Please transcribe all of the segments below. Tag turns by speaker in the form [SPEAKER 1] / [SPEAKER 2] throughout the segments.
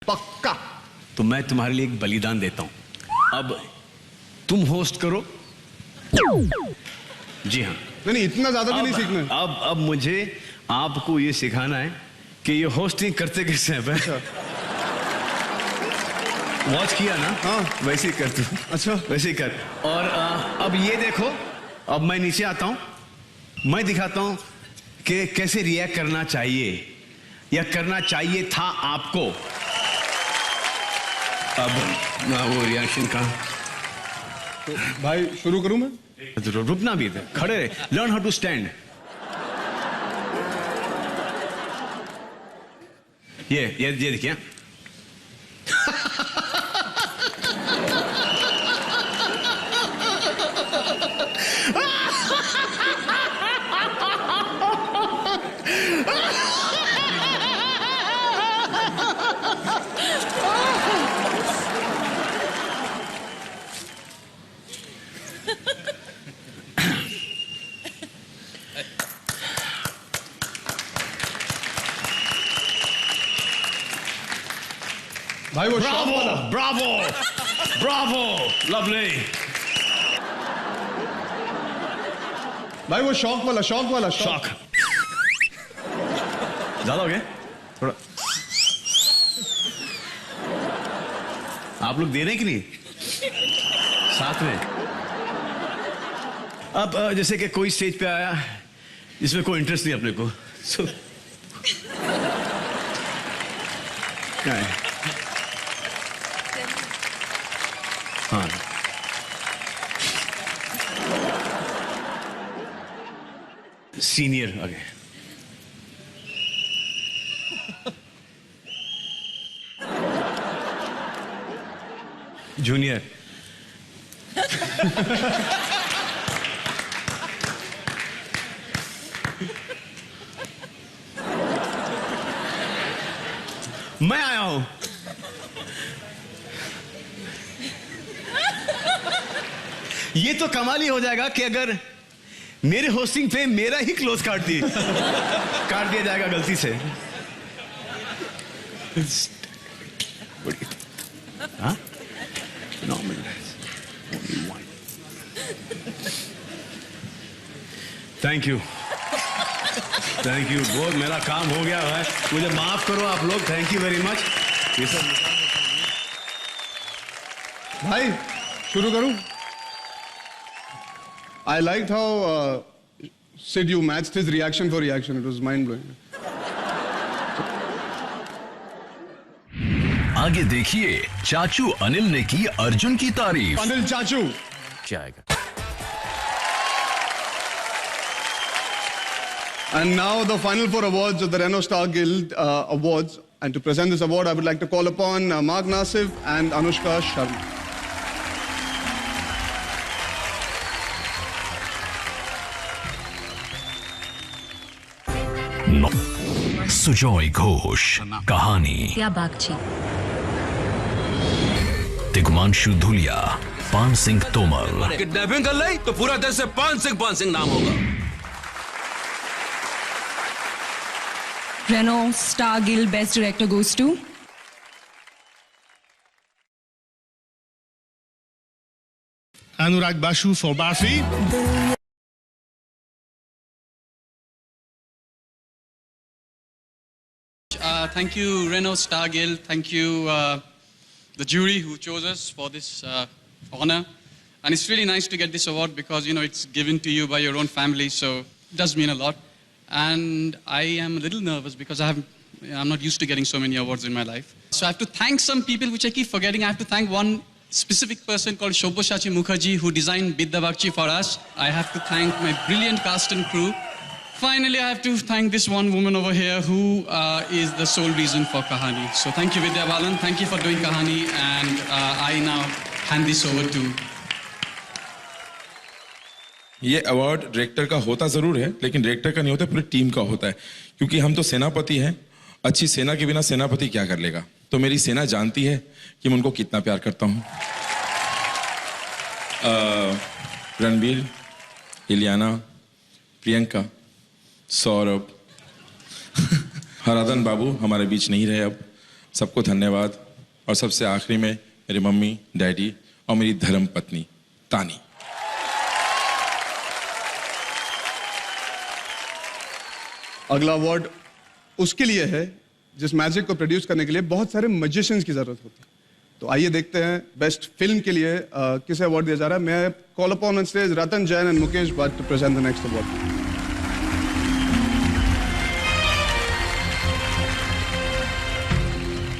[SPEAKER 1] पक्का।
[SPEAKER 2] तो मैं तुम्हारे लिए एक बलिदान देता हूं। अब तुम होस्ट करो। जी हाँ।
[SPEAKER 1] नहीं, इतना ज्यादा भी नहीं सीखना।
[SPEAKER 2] अब मुझे आपको ये सिखाना है कि ये होस्टिंग करते कैसे हैं। वॉच किया ना?
[SPEAKER 1] हाँ,
[SPEAKER 2] वैसे ही कर तू।
[SPEAKER 1] अच्छा,
[SPEAKER 2] वैसे ही कर। और अब ये देखो, अब मैं नीचे आता हूं, मैं दिखाता हूं कि कैसे रिएक्ट करना चाहिए या करना चाहिए था आपको। अब वो रिएक्शन का
[SPEAKER 1] तो भाई शुरू करूं मैं?
[SPEAKER 2] रुकना भी था, खड़े रहे। Learn how to stand. ये देखिए।
[SPEAKER 1] भाई वो शॉक वाला।
[SPEAKER 2] Bravo, bravo, lovely.
[SPEAKER 1] भाई वो शॉक वाला, शॉक वाला,
[SPEAKER 2] शॉक। ज्यादा हो गया थोड़ा। आप लोग दे रहे हैं कि नहीं साथ में? अब जैसे कि कोई स्टेज पे आया जिसमें कोई इंटरेस्ट नहीं अपने को, क्या है? हाँ, सीनियर आगे। जूनियर। मैं आया हूं। ये तो कमाल ही हो जाएगा कि अगर मेरे होस्टिंग पे मेरा ही क्लोज काट दिया जाएगा गलती से। हाँ? Thank you, thank you. बहुत मेरा काम हो गया है, मुझे माफ करो आप लोग। Thank you very much. ये सब
[SPEAKER 1] भाई शुरू करूं? I liked how Sid you matched his reaction for reaction. It was mind blowing.
[SPEAKER 3] आगे देखिए चाचू अनिल ने की अर्जुन की तारीफ।
[SPEAKER 1] अनिल चाचू
[SPEAKER 3] क्या आएगा?
[SPEAKER 1] And now the final four awards of the Renault Star Guild Awards. And to present this award, I would like to call upon Mark Nasif and Anushka Sharma.
[SPEAKER 3] Sujoy Ghosh कहानी,
[SPEAKER 4] क्या बागची,
[SPEAKER 3] तिग्मांशु धुलिया, पान सिंह तोमर।
[SPEAKER 5] किडनैपिंग कर ली तो पूरा देश से पान सिंह नाम होगा।
[SPEAKER 4] Renault Star Guild Best Director goes to
[SPEAKER 6] Anurag Bashu for Barfi.
[SPEAKER 7] Thank you, Renault Star Guild. Thank you, the jury who chose us for this honor. And it's really nice to get this award because, you know, it's given to you by your own family, so it does mean a lot. And I am a little nervous because I'm not used to getting so many awards in my life. So I have to thank some people, which I keep forgetting. I have to thank one specific person called Shobhoshachi Mukherjee, who designed Bidda Bakshi for us. I have to thank my brilliant cast and crew. Finally, I have to thank this one woman over here who is the sole reason for Kahani. So thank you, Vidya Balan. Thank you for doing Kahani. And I now hand this over to...
[SPEAKER 8] ये award director का होता जरूर है, लेकिन director का नहीं होता, पूरी टीम का होता है। क्योंकि हम तो सेनापति हैं, अच्छी सेना के बिना सेनापति क्या कर लेगा। तो मेरी सेना जानती है कि मैं उनको कितना प्यार करता हूँ। रणबीर, इलियाना, प्रियंका, सौरभ, हराधन बाबू हमारे बीच नहीं रहे अब, सबको धन्यवाद। और सबसे आखिरी में मेरी मम्मी, डैडी और मेरी धर्म पत्नी तानी।
[SPEAKER 1] अगला अवार्ड उसके लिए है जिस मैजिक को प्रोड्यूस करने के लिए बहुत सारे मैजिशियंस की जरूरत होती है। तो आइए देखते हैं बेस्ट फिल्म के लिए किसे अवार्ड दिया जा रहा है। मैं call upon on stage Ratan Jain and Mukesh Bhatt to present the next award.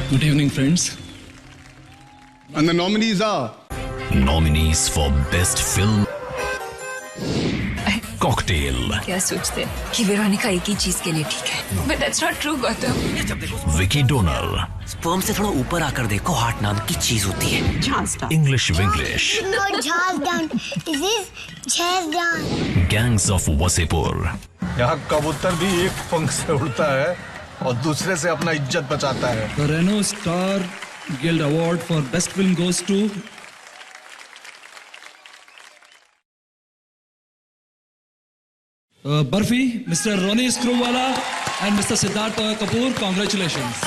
[SPEAKER 6] Good evening, friends.
[SPEAKER 1] And the nominees are
[SPEAKER 3] Nominees for Best Film: Cocktail,
[SPEAKER 4] क्या सोचते हैं कि वेरोनिका एक ही चीज के लिए ठीक है, but that's not true, Gautam.
[SPEAKER 3] Vicky Donor,
[SPEAKER 9] sperm से थोड़ा ऊपर आकर देखो, हार्ट नाम की चीज होती है।
[SPEAKER 3] English Winglish,
[SPEAKER 10] Not jazz down. This is jazz down.
[SPEAKER 3] Gangs of Wasseypur,
[SPEAKER 11] यहाँ कबूतर भी एक पंख से उड़ता है और दूसरे से अपना इज्जत बचाता है।
[SPEAKER 6] The Renault Star Guild Award for Best Film goes to Barfi, Mr. Ronnie Screwwala and Mr. Siddharth Kapoor. Congratulations.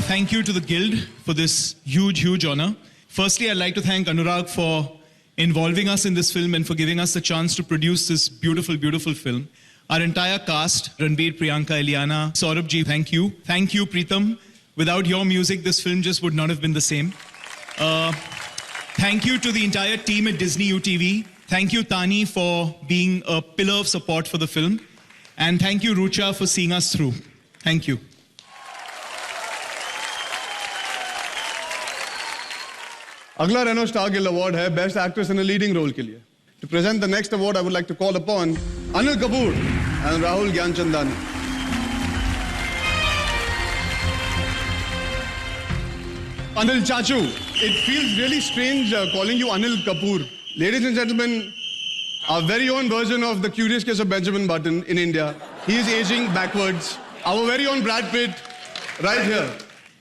[SPEAKER 12] Thank you to the Guild for this huge honor. Firstly, I'd like to thank Anurag for involving us in this film and for giving us the chance to produce this beautiful film. Our entire cast, Ranveer, Priyanka, Eliana, Saurabh ji, thank you. Thank you, Preetham. Without your music, this film just would not have been the same. Thank you to the entire team at Disney UTV. Thank you, Tani, for being a pillar of support for the film. And thank you, Rucha, for seeing us through. Thank you.
[SPEAKER 1] अगला Renault star guild award है best actress in a leading role के लिए। To present the next award I would like to call upon Anil Kapoor and Rahul Gyanchandani. Anil Chachu, it feels really strange calling you Anil Kapoor. Ladies and gentlemen, our very own version of the Curious Case of Benjamin Button in India. He is aging backwards. Our very own Brad Pitt, right here.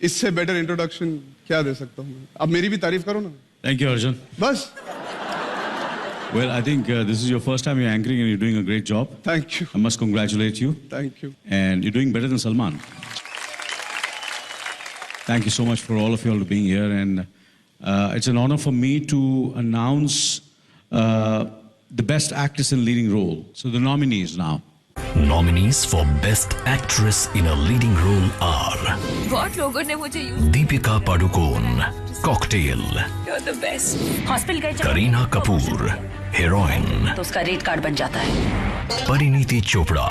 [SPEAKER 1] इससे better introduction क्या दे सकता हूँ? अब मेरी भी तारीफ करो ना।
[SPEAKER 13] Thank you, Arjun.
[SPEAKER 1] बस।
[SPEAKER 13] Well, I think this is your first time you're anchoring and you're doing a great job.
[SPEAKER 1] Thank you.
[SPEAKER 13] I must congratulate you.
[SPEAKER 1] Thank you.
[SPEAKER 13] And you're doing better than Salman. Thank you so much for all of you all being here, and it's an honor for me to announce the best actress in leading role. So the nominees now.
[SPEAKER 3] Nominees for Best Actress in a Leading Role are
[SPEAKER 4] बहुत लोगों ने मुझे
[SPEAKER 3] Deepika Padukone, Cocktail,
[SPEAKER 4] You're the best. Hospital गए
[SPEAKER 3] Kareena Kapoor, Heroine,
[SPEAKER 4] तो उसका rate card बन जाता है।
[SPEAKER 3] Pariniti Chopra,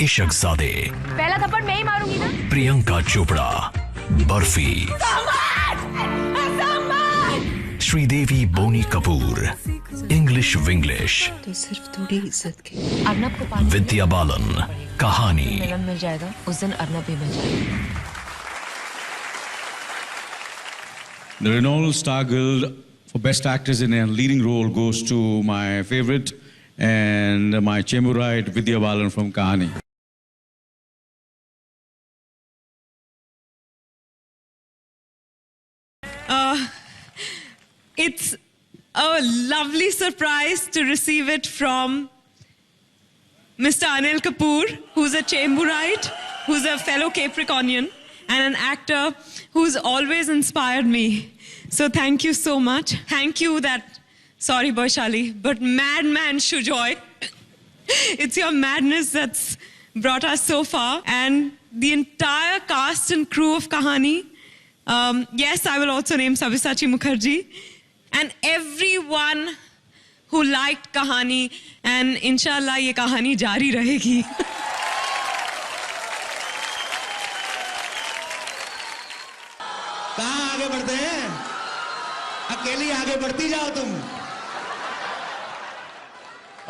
[SPEAKER 3] Ishaqzade,
[SPEAKER 4] पहला थप्पड़ मैं ही मारूंगी ना।
[SPEAKER 3] Priyanka Chopra, Barfi, Sridevi Boni Kapoor, English Winglish,
[SPEAKER 4] तो सिर्फ थोड़ी इज्जत के अर्नब को
[SPEAKER 3] Vidya Balan, Kahani,
[SPEAKER 4] मिलन मिल जाएगा, उस दिन अर्नब भी मिल जाएगा।
[SPEAKER 13] The Renault Star Guild for Best Actress in a Leading Role goes to my favorite and my Chemurite Vidya Balan from Kahani.
[SPEAKER 14] It's a lovely surprise to receive it from Mr. Anil Kapoor, who's a Chemburite, who's a fellow Capricornian, and an actor who's always inspired me. So thank you so much. Thank you that, sorry Boishali, but madman Shujoy. It's your madness that's brought us so far. And the entire cast and crew of Kahani. Yes, I will also name Sabyasachi Mukherjee. And everyone who liked Kahani, and inshallah ये कहानी जारी रहेगी।
[SPEAKER 15] कहाँ आगे बढ़ते हैं? अकेली आगे बढ़ती जाओ तुम।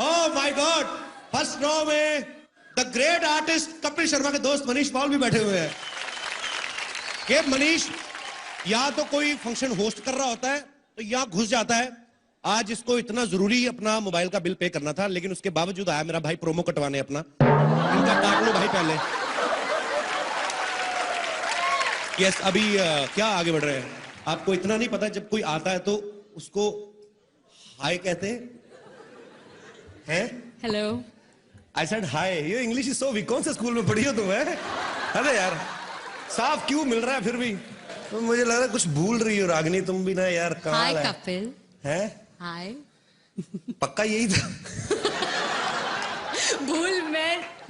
[SPEAKER 15] Oh my God, first row में the great artist Kapil Sharma के दोस्त मनीष पॉल भी बैठे हुए हैं। ये मनीष या तो कोई फंक्शन होस्ट कर रहा होता है तो यहाँ घुस जाता है। आज इसको इतना जरूरी अपना मोबाइल का बिल पे करना था, लेकिन उसके बावजूद आया मेरा भाई प्रोमो कटवाने अपना। इनका काट लो भाई पहले। यस, अभी क्या आगे बढ़ रहे हैं? आपको इतना नहीं पता, जब कोई आता है तो उसको हाय कहते हैं?
[SPEAKER 14] Hello.
[SPEAKER 15] I said hi. Your English is so weak. कौन से स्कूल में पढ़ी हो तुम? अरे यार साफ क्यों मिल रहा है फिर भी? तो मुझे लग रहा है कुछ भूल रही हो रागनी तुम भी ना यार.
[SPEAKER 16] हाय कपिल.
[SPEAKER 15] हैं?
[SPEAKER 16] हाय.
[SPEAKER 15] पक्का यही था.
[SPEAKER 16] भूल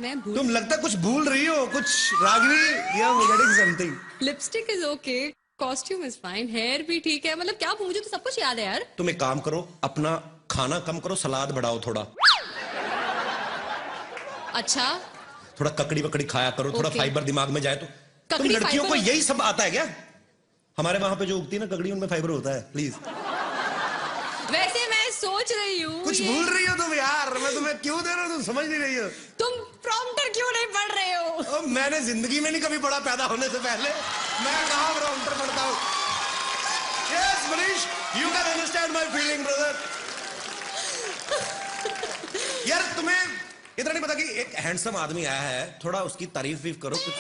[SPEAKER 16] मैं भूल.
[SPEAKER 15] तुम लगता कुछ भूल रही हो कुछ रागनी या getting something.
[SPEAKER 16] Lipstick is okay. Costume is fine. Hair भी ठीक है. मतलब क्या मुझे तो सब कुछ याद है यार.
[SPEAKER 15] तुम एक काम करो अपना खाना कम करो सलाद बढ़ाओ थोड़ा.
[SPEAKER 16] अच्छा.
[SPEAKER 15] थोड़ा ककड़ी वकड़ी खाया करो. थोड़ा फाइबर दिमाग में जाए तो. तुम लड़कियों को यही सब आता है क्या? हमारे वहां पे जो उगती है ना ककड़ी उनमें फाइबर होता है. प्लीज.
[SPEAKER 16] वैसे मैं सोच रही हूँ
[SPEAKER 15] कुछ भूल रही हो तुम यार. मैं तुम्हें क्यों दे रहा हूँ तुम समझ नहीं रही हो.
[SPEAKER 16] तुम प्रॉम्प्टर क्यों नहीं पढ़ रहे हो?
[SPEAKER 15] मैंने जिंदगी में नहीं कभी पढ़ा पैदा होने से पहले. मैं कहाँ प्रॉम्प्टर पढ़ता हूँ. Yes, Manish, you can understand my feeling, brother. यार तुम्हें इतना नहीं पता कि एक हैंडसम आदमी आया है. थोड़ा उसकी तारीफ वीफ करो कुछ.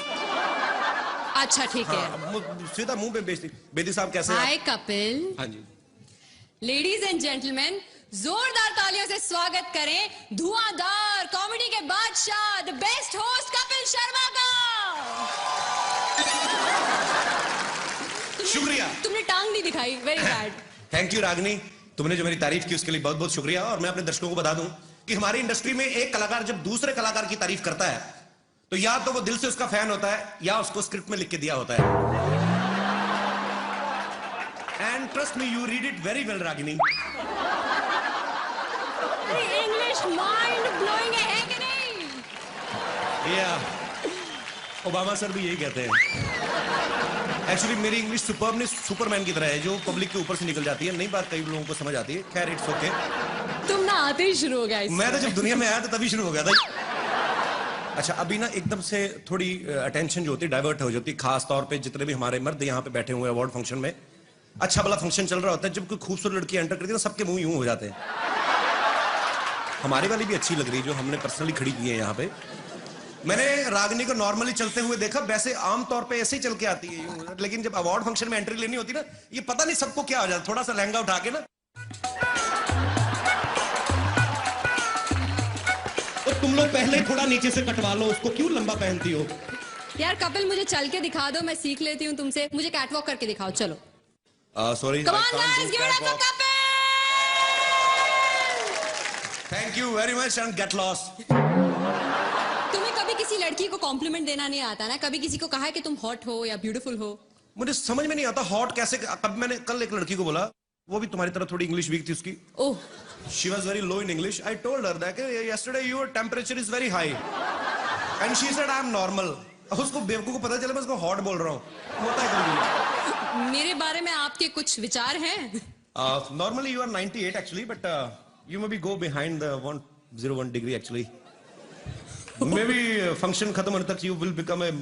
[SPEAKER 16] अच्छा ठीक है.
[SPEAKER 15] सीधा मुंह पे बेइज्जती. बेदी साहब कैसे हैं?
[SPEAKER 16] हाय कपिल.
[SPEAKER 15] हाँ जी.
[SPEAKER 16] लेडीज एंड जेंटलमैन जोरदार तालियों से स्वागत करें धुआंधार कॉमेडी के बादशाह the best host Kapil Sharma का.
[SPEAKER 15] शुक्रिया.
[SPEAKER 16] तुमने टांग नहीं दिखाई. Very bad.
[SPEAKER 15] Thank you Ragini. तुमने जो मेरी तारीफ की उसके लिए बहुत बहुत शुक्रिया. और मैं अपने दर्शकों को बता दूं कि हमारी इंडस्ट्री में एक कलाकार जब दूसरे कलाकार की तारीफ करता है तो या तो वो दिल से उसका फैन होता है या उसको स्क्रिप्ट में लिख के दिया होता है. And trust me you read it very well Ragini.
[SPEAKER 16] English mind blowing है कि नहीं?
[SPEAKER 15] या ओबामा सर भी यही कहते हैं. एक्चुअली मेरी इंग्लिश सुपर्ब सुपरमैन की तरह है जो पब्लिक के ऊपर से निकल जाती है. नई बात कई लोगों को समझ आती है. खैर इट्स ओके.
[SPEAKER 16] तुम ना आते ही शुरू हो गया.
[SPEAKER 15] मैं तो जब दुनिया में आया तो तभी शुरू हो गया था. अच्छा अभी ना एकदम से थोड़ी अटेंशन जो होती है डाइवर्ट हो जाती है. खास तौर पे जितने भी हमारे मर्द यहाँ पे बैठे हुए अवार्ड फंक्शन में अच्छा भला फंक्शन चल रहा होता है. जब कोई खूबसूरत लड़की एंटर करती है ना सबके मुंह यूं हो जाते हैं. हमारी वाली भी अच्छी लग रही है जो हमने पर्सनली खड़ी की है यहाँ पे. मैंने रागिनी को नॉर्मली चलते हुए देखा. वैसे आमतौर पे ऐसे ही चल के आती है. लेकिन जब अवार्ड फंक्शन में एंट्री लेनी होती ना ये पता नहीं सबको क्या हो जाता. थोड़ा सा लहंगा उठा के ना तो तुम लोग पहले थोड़ा नीचे से कटवा लो उसको. क्यों लंबा पहनती हो?
[SPEAKER 16] यार कपिल मुझे चल के दिखा दो. मैं सीख लेती हूँ तुमसे. मुझे कैटवॉक करके दिखाओ. चलो.
[SPEAKER 15] Sorry. Thank you very much and get lost.
[SPEAKER 16] तुम्हें कभी किसी लड़की को कॉम्प्लीमेंट देना नहीं आता ना? कभी किसी को कहा है कि तुम हॉट हो या ब्यूटीफुल हो?
[SPEAKER 15] मुझे समझ में नहीं आता हॉट कैसे. कब मैंने कल एक लड़की को बोला वो भी तुम्हारी तरह थोड़ी इंग्लिश वीक थी उसकी.
[SPEAKER 16] ओह.
[SPEAKER 15] She was very low in English. I told her that yesterday your temperature is very high, and she said I'm normal. उसको बेवकूफ को पता चला मैं उसको हॉट बोल रहा हूँ. होता है कभी.
[SPEAKER 16] मेरे बारे में आपके कुछ विचार हैं?
[SPEAKER 15] Normally you are 98 actually, but you maybe go behind the 101 degree actually. Maybe function खत्म होने तक you will become a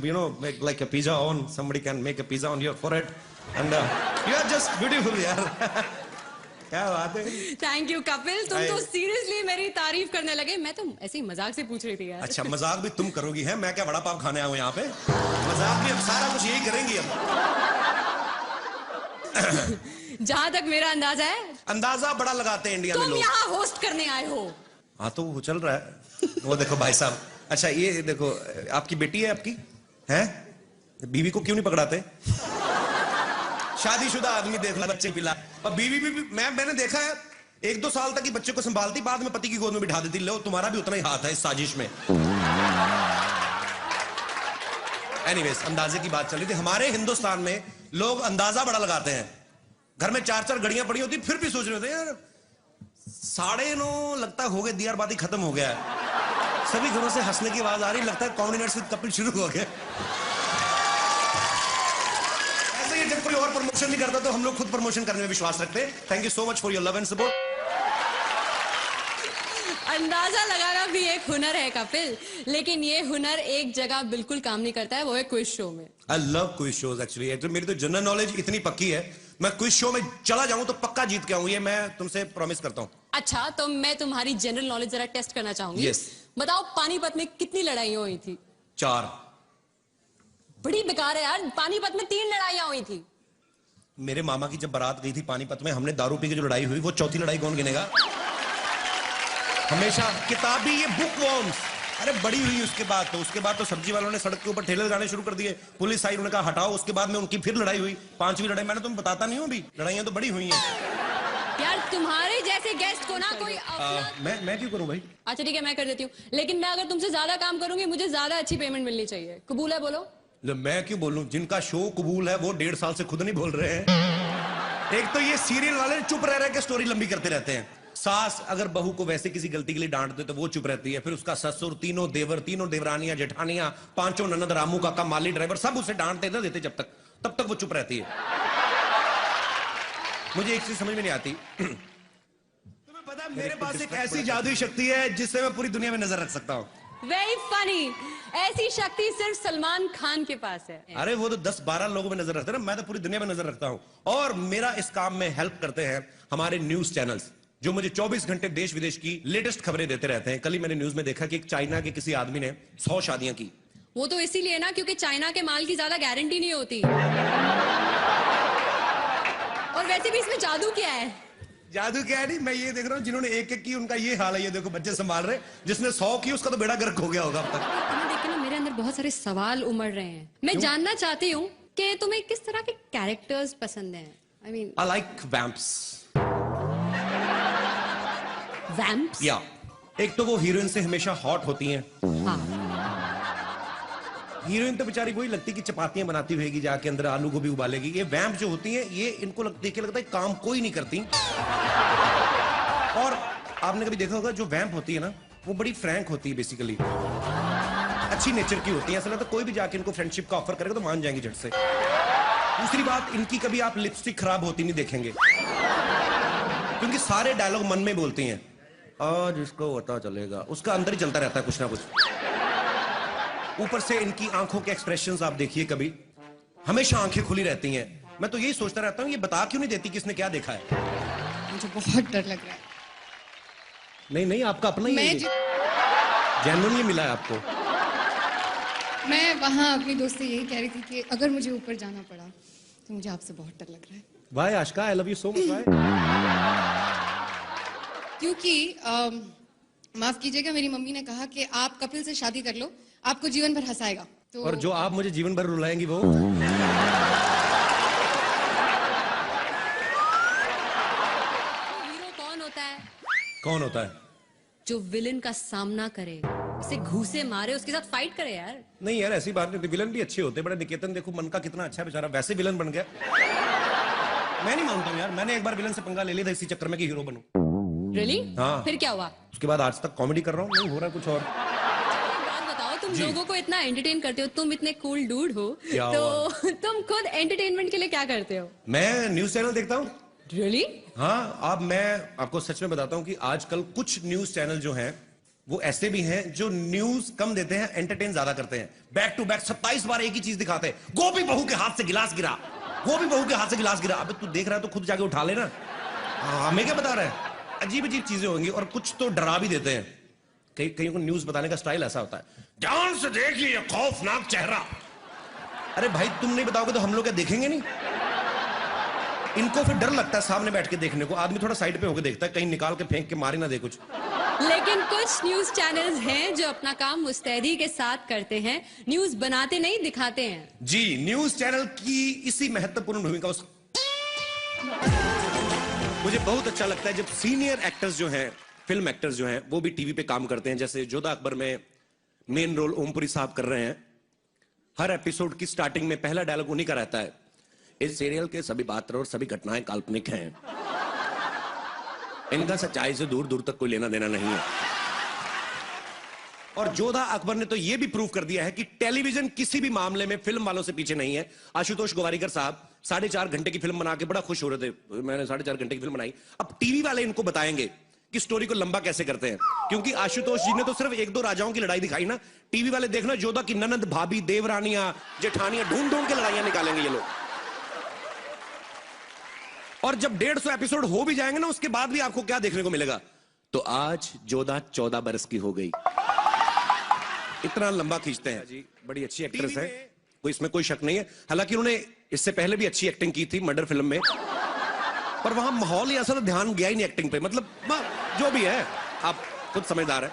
[SPEAKER 15] like a pizza on. Somebody can make a pizza on your forehead, and you are just beautiful यार. क्या बात है.
[SPEAKER 16] Thank you Kapil. तुम तो seriously मेरी तारीफ करने लगे. मैं तो ऐसे ही मजाक से पूछ रही थी यार.
[SPEAKER 15] अच्छा मजाक भी तुम करोगी है. मैं क्या वड़ा पाव खाने आया हूँ यहाँ पे. मजाक भी हम सारा कुछ यही करेंगे अब.
[SPEAKER 16] जहाँ तक मेरा अंदाजा है.
[SPEAKER 15] अंदाजा बड़ा लगाते हैं इंडिया में लोग.
[SPEAKER 16] तुम यहाँ होस्ट करने आए हो.
[SPEAKER 15] हाँ तो वो चल रहा है. वो देखो भाई साहब. अच्छा ये देखो आपकी बेटी है आपकी है. बीवी को क्यों नहीं पकड़ाते? शादीशुदा आदमी देख ला बच्चे पिला. और बीवी भी मैंने देखा है 1-2 साल तक ही बच्चे को संभालती बाद में पति की गोद में बिठा देती. लो तुम्हारा भी उतना ही हाथ है इस साजिश में. एनीवेज अंदाजे की बात चल रही थी. हमारे हिंदुस्तान में लोग अंदाजा बड़ा लगाते हैं. घर में 4-4 घड़ियां पड़ी होती फिर भी सोच रहे होते यार 9:30 लगता हो गए. दियारबाती खत्म हो गया है. सभी घरों से हंसने की आवाज आ रही. लगता है कॉमेडी नाइट्स विद कपिल शुरू हो गया. जब कोई और प्रमोशन नहीं करता तो हम लोग खुद प्रमोशन करने में विश्वास रखते हैं. Thank you so much for your love and support.
[SPEAKER 16] अंदाजा लगाना भी एक हुनर है कपिल. लेकिन ये हुनर एक जगह बिल्कुल काम नहीं करता है. वो है क्विज शो में.
[SPEAKER 15] I love quiz shows actually. मेरी तो जनरल नॉलेज इतनी पक्की है मैं क्विज शो में चला जाऊं तो पक्का जीत के आऊं. ये मैं तुमसे प्रॉमिस करता हूं.
[SPEAKER 16] अच्छा तो मैं तुम्हारी जनरल नॉलेज जरा टेस्ट करना चाहूंगी.
[SPEAKER 15] yes.
[SPEAKER 16] बताओ पानीपत में कितनी लड़ाइयां हुई थी?
[SPEAKER 15] 4.
[SPEAKER 16] बड़ी बेकार है यार. पानीपत में 3 लड़ाइयां हुई थी.
[SPEAKER 15] मेरे मामा की जब बारात गई थी पानीपत में हमने दारू पी के जो लड़ाई हुई वो चौथी लड़ाई कौन गिनेगा? हमेशा किताबी ये बुक वॉर्म्स अरे बड़ी हुई उसके बाद तो सब्जी वालों ने सड़क के ऊपर ठेले लगाने शुरू कर दिए, पुलिस आई, उन्होंने कहा हटाओ, उसके बाद में उनकी फिर लड़ाई हुई, 5वीं लड़ाई। मैंने तुम्हें बताता नहीं हूँ अभी, लड़ाइयाँ तो बड़ी हुई हैं।
[SPEAKER 16] यार तुम्हारे जैसे गेस्ट को ना कोई
[SPEAKER 15] मैं क्यों करूँ भाई?
[SPEAKER 16] अच्छा ठीक है मैं कर देती हूँ, लेकिन मैं अगर तुमसे ज्यादा काम करूंगी मुझे ज्यादा अच्छी पेमेंट मिलनी चाहिए। कबूल है? बोलो।
[SPEAKER 15] मैं क्यों बोलूं? जिनका शो कबूल है वो 1.5 साल से खुद नहीं बोल रहे हैं। एक तो ये सीरियल वाले चुप रह रहे के स्टोरी लंबी करते रहते हैं। सास अगर बहू को वैसे किसी गलती के लिए डांट दे तो वो चुप रहती है, फिर उसका ससुर, तीनों देवर, तीनों देवरानियां, जेठानियां, 5 ननद, रामू काका, माली ड्राइवर, सब उसे डांटते ना देते तब तक वो चुप रहती है। मुझे एक चीज समझ में नहीं आती, तुम्हें पता है मेरे पास एक ऐसी जादुई शक्ति है जिससे मैं पूरी दुनिया में नजर रख सकता हूँ।
[SPEAKER 16] Very funny. ऐसी शक्ति सिर्फ सलमान खान के पास है।
[SPEAKER 15] अरे वो तो 10-12 लोगों में नजर रखते हैं ना, मैं तो पूरी दुनिया में नजर रखता हूं। और मेरा इस काम में हेल्प करते हैं हमारे न्यूज चैनल्स, जो मुझे 24 घंटे देश विदेश की लेटेस्ट खबरें देते रहते हैं। कल ही मैंने न्यूज में देखा कि एक चाइना के किसी आदमी ने 100 शादियां की।
[SPEAKER 16] वो तो इसीलिए ना क्योंकि चाइना के माल की ज्यादा गारंटी नहीं होती। और वैसे भी इसमें जादू क्या है?
[SPEAKER 15] जादू क्या है? नहीं, मैं ये देख रहा हूँ जिन्होंने एक की उनका ये हाल है। ये देखो बच्चे संभाल रहे, जिसने 100 की उसका तो बेड़ा गर्क हो गया होगा अब तक।
[SPEAKER 16] तुम्हें देख के ना मेरे अंदर बहुत सारे सवाल उमड़ रहे हैं। मैं जानना चाहती हूँ कि तुम्हें किस तरह के कैरेक्टर्स पसंद हैं? I mean,
[SPEAKER 15] I like vamps.
[SPEAKER 16] Vamps?
[SPEAKER 15] या एक तो वो हीरोइन से हमेशा हॉट होती हैं।
[SPEAKER 16] हाँ।
[SPEAKER 15] हीरोइन तो बेचारी वही लगती कि चपातियां बनाती होगी, जाके अंदर आलू गोभी उबालेगी। ये वैम्प जो होती हैं ये इनको देख के लगता है काम कोई नहीं करती। और आपने कभी देखा होगा जो वैम्प होती है ना वो बड़ी फ्रैंक होती है, बेसिकली अच्छी नेचर की होती है। ऐसा लगता है कोई भी जाके इनको फ्रेंडशिप का ऑफर करेगा तो मान जाएंगी झट से। दूसरी बात, इनकी कभी आप लिपस्टिक खराब होती नहीं देखेंगे, क्योंकि सारे डायलॉग मन में बोलती हैं। आज इसको पता चलेगा, उसका अंदर ही चलता रहता है कुछ ना कुछ। ऊपर से इनकी आंखों के एक्सप्रेशंस आप देखिए, कभी हमेशा आंखें खुली रहती हैं। मैं तो यही सोचता रहता हूँ ये बता क्यों नहीं देती किसने क्या देखा है।
[SPEAKER 17] मुझे बहुत डर लग रहा है।
[SPEAKER 15] नहीं आपका अपना ही जेन्युइन ये मिला है आपको।
[SPEAKER 17] मैं वहां अपनी दोस्त से यही कह रही थी कि अगर मुझे ऊपर जाना पड़ा तो मुझे आपसे बहुत डर लग रहा है।
[SPEAKER 15] Why Ashika, I love you so much. Why?
[SPEAKER 17] क्योंकि माफ कीजिएगा, मेरी मम्मी ने कहा कि आप कपिल से शादी कर लो, आपको जीवन भर हंसाएगा। तो
[SPEAKER 15] और जो आप मुझे जीवन भर रुलाएंगी वो
[SPEAKER 16] हीरो कौन होता है?
[SPEAKER 15] कौन होता है?
[SPEAKER 16] जो विलन का सामना करे, उसे घूसे मारे, उसके साथ फाइट करे। यार
[SPEAKER 15] नहीं यार, ऐसी बात नहीं होती। विलन भी अच्छे होते। बड़े निकेतन देखो, मन का कितना अच्छा बेचारा, वैसे विलन बन गया। मैं नहीं मानता हूँ यार, मैंने एक बार विलन से पंगा ले लिया था इसी चक्कर में कि हीरो बनूं।
[SPEAKER 16] Really?
[SPEAKER 15] हाँ।
[SPEAKER 16] फिर क्या हुआ?
[SPEAKER 15] उसके बाद आज तक कॉमेडी कर रहा हूँ, नहीं हो रहा कुछ और।
[SPEAKER 16] बात बताओ, तुम लोगों को इतना एंटरटेन करते हो, तुम इतने कूल डूड हो, तो तुम खुद एंटरटेनमेंट के लिए क्या करते हो?
[SPEAKER 15] मैं न्यूज चैनल देखता हूँ।
[SPEAKER 16] Really?
[SPEAKER 15] हाँ, अब मैं आपको सच में बताता हूँ कि आजकल कुछ न्यूज चैनल जो हैं वो ऐसे भी हैं जो न्यूज कम देते हैं, एंटरटेन ज्यादा करते हैं। बैक टू बैक 27 बार एक ही चीज दिखाते हैं। गोभी बहू के हाथ से गिलास गिरा, गोभी बहू के हाथ से गिलास गिरा। अबे तू देख रहा है तो खुद जाके उठा लेना। हमें क्या बता रहा है? अजीब अजीब चीजें होंगी और कुछ तो डरा भी देते हैं। कहीं को न्यूज बताने का स्टाइल ऐसा होता है, ध्यान से देखिए खौफनाक चेहरा। अरे भाई तुम नहीं बताओगे तो हम लोग क्या देखेंगे नहीं? इनको फिर डर लगता है सामने बैठ के देखने को। आदमी थोड़ा साइड पे होकर देखता है, कहीं निकाल के फेंक के मारी ना दे कुछ।
[SPEAKER 16] लेकिन कुछ न्यूज चैनल्स हैं जो अपना काम मुस्तैदी के साथ करते हैं, न्यूज बनाते नहीं दिखाते हैं।
[SPEAKER 15] जी, न्यूज चैनल की इसी महत्वपूर्ण भूमिका मुझे बहुत अच्छा लगता है जब सीनियर एक्टर्स जो हैं, फिल्म एक्टर्स जो हैं, वो भी टीवी पे काम करते हैं। जैसे जोधा अकबर में मेन रोल ओमपुरी साहब कर रहे हैं। हर एपिसोड की स्टार्टिंग में पहला डायलॉग उन्हीं का रहता है, इस सीरियल के सभी पात्र और सभी घटनाएं काल्पनिक हैं, इनका सच्चाई से दूर दूर तक कोई लेना देना नहीं है। और जोधा अकबर ने तो यह भी प्रूव कर दिया है कि टेलीविजन किसी भी मामले में फिल्म वालों से पीछे नहीं है। आशुतोष गोवारिकर साहब 4.5 घंटे की फिल्म बना के बड़ा खुश हो रहे थे, मैंने 4.5 घंटे की फिल्म बनाई। अब टीवी वाले इनको बताएंगे कि स्टोरी को लंबा कैसे करते हैं, क्योंकि आशुतोष जी ने तो सिर्फ 1-2 राजाओं की लड़ाई दिखाई ना। टीवी वाले देखना, जोधा की ननद, भाभी, देवरानियां, जेठानियां, ढूंढ ढूंढ के लड़ाइयां निकालेंगे ये लोग। और जब 150 एपिसोड हो भी जाएंगे ना, उसके बाद भी आपको क्या देखने को मिलेगा? तो आज जोधा 14 बरस की हो गई। इतना लंबा खींचते हैं जी। बड़ी अच्छी एक्ट्रेस है, कोई इसमें कोई शक नहीं है। हालांकि उन्होंने इससे पहले भी अच्छी एक्टिंग की थी मर्डर फिल्म में, पर वहां माहौल ही ऐसा था, ध्यान गया ही नहीं एक्टिंग पे। मतलब जो भी है, आप खुद समझदार है।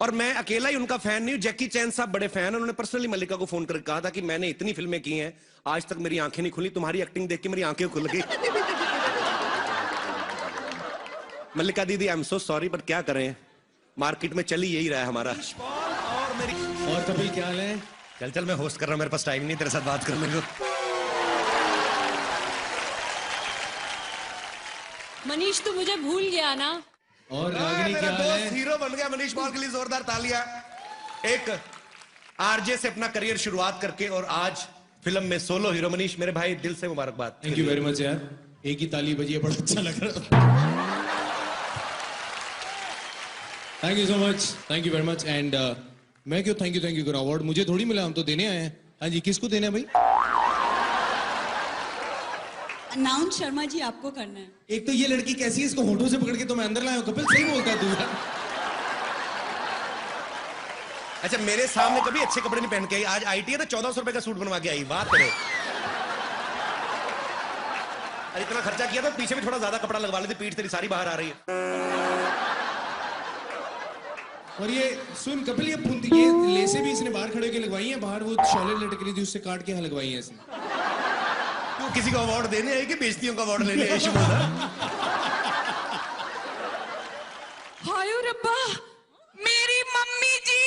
[SPEAKER 15] और मैं अकेला ही उनका फैन नहीं हूं, जैकी चैन साहब बड़े फैन हैं। उन्होंने पर्सनली मल्लिका को फोन करके कहा था कि मैंने इतनी फिल्में की हैं, आज तक मेरी आंखें नहीं खुली, तुम्हारी एक्टिंग देख के मेरी आंखें खुल गई। मल्लिका दीदी, I am so sorry, but क्या करें, मार्केट में चल ही यही रहा है हमारा।
[SPEAKER 18] और कपिल क्या हाल है?
[SPEAKER 15] चल चल, मैं होस्ट कर रहा हूं, मेरे पास टाइम नहीं तेरे साथ बात करने को।
[SPEAKER 16] मनीष तू मुझे भूल गया ना।
[SPEAKER 18] और रागिनी क्या हाल है?
[SPEAKER 15] हीरो बन गया मनीष पॉल के लिए जोरदार तालियां। एक आरजे से अपना करियर शुरुआत करके और आज फिल्म में सोलो हीरो। मनीष मेरे भाई, दिल से मुबारकबाद।
[SPEAKER 18] थैंक यू वेरी मच यार, एक ही ताली बजी है, बड़ा अच्छा लग रहा। Thank you so much, thank you very much. And मैं क्यों थैंक यू करूं, अवार्ड मुझे थोड़ी मिला, हम तो देने आए हैं। हाँ जी, किसको देना है भाई?
[SPEAKER 16] अनाउंस शर्मा जी आपको करना है।
[SPEAKER 18] एक तो ये लड़की कैसी है, इसको होठों से पकड़ के तो मैं अंदर लाया हूं। कपिल सही बोलता है तू यार।
[SPEAKER 15] अच्छा, मेरे सामने कभी अच्छे कपड़े नहीं पहन के आई, आज आईटी है तो 1400 रुपए का सूट बनवा के आई। बात करो, अरे इतना खर्चा किया था, पीछे भी थोड़ा ज्यादा कपड़ा लगवा लेते, पीठ तेरी सारी बाहर आ रही है।
[SPEAKER 18] और ये सुन कपिल, ये लेसे भी इसने बाहर खड़े होकर लगवाई हैं, बाहर वो शॉलेट लटक रही थी उससे काट के यहाँ लगवाई है इसने।
[SPEAKER 15] तू किसी को अवार्ड देने आई कि बेइज्जतियों का अवार्ड लेने आई? शिमोला,
[SPEAKER 14] हाय रब्बा, मेरी मम्मी जी।